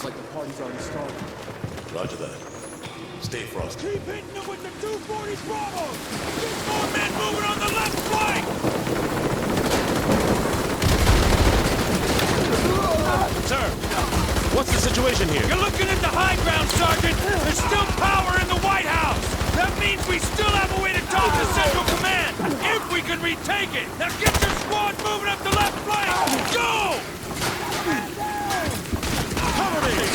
Sounds like the party's already started. Roger that. Stay frosty. Keep hitting them with the 240 Bravo! Get more men moving on the left flank! Sir, what's the situation here? You're looking at the high ground, Sergeant! There's still power in the White House! That means we still have a way to talk to Central Command! If we can retake it! Now get your squad moving up the left flank! Go! Cover me!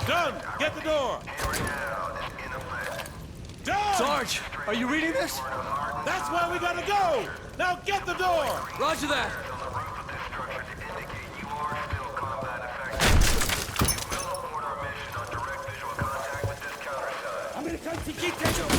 Done! Get the door! Done! Sarge, are you reading this? That's why we gotta go! Now get the door! Roger that. Американцы кидают!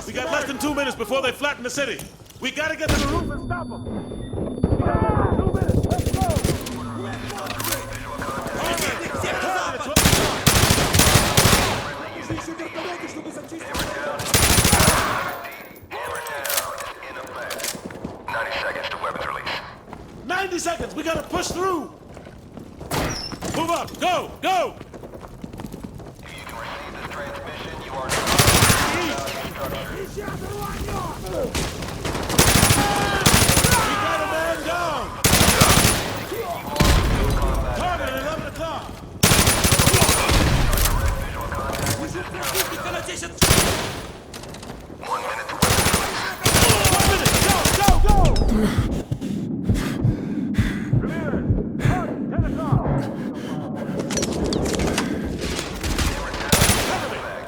We got less than 2 minutes before they flatten the city. We gotta get to the roof and stop them. 2 minutes, let's go! seconds. We gotta push through. Move up. Go. Go. If you can receive this transmission, you are We got a man down. Target at 11 o'clock.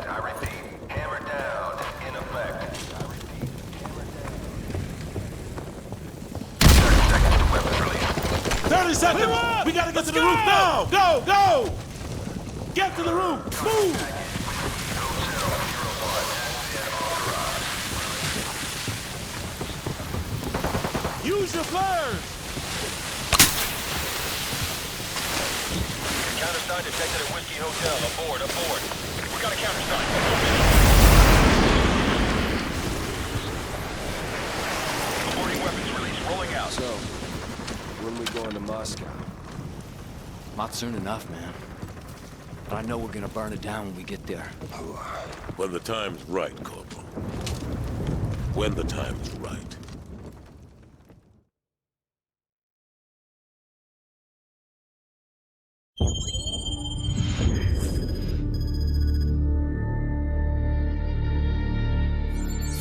I repeat, hammer down, in effect. 30 seconds to weapons release. 30 seconds. We gotta get to the roof now. Go. Go. Get to the roof. Move. Use your flares. Countersign detected at Whiskey Hotel. Aboard. We got a countersign. Reporting weapons release. Rolling out. So, when we going to Moscow? Not soon enough, man. But I know we're gonna burn it down when we get there. When the time's right, Corporal. When the time's right.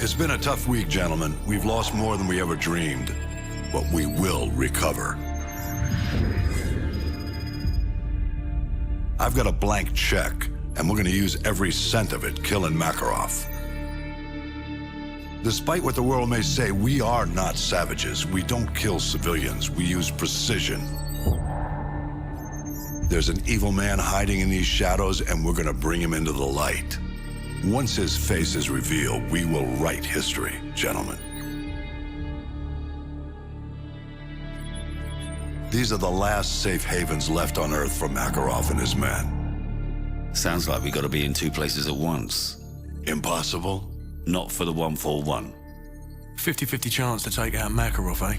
It's been a tough week, gentlemen. We've lost more than we ever dreamed, but we will recover. I've got a blank check, and we're gonna use every cent of it killing Makarov. Despite what the world may say, we are not savages. We don't kill civilians. We use precision. There's an evil man hiding in these shadows, and we're gonna bring him into the light. Once his face is revealed, we will write history, gentlemen. These are the last safe havens left on Earth for Makarov and his men. Sounds like we gotta be in two places at once. Impossible? Not for the 141. 50-50 chance to take out Makarov, eh?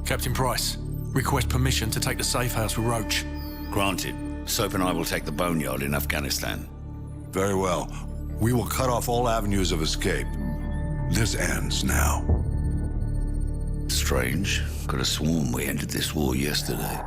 Captain Price, request permission to take the safe house with Roach. Granted. Soap and I will take the boneyard in Afghanistan. Very well. We will cut off all avenues of escape. This ends now. Strange. Could have sworn we ended this war yesterday.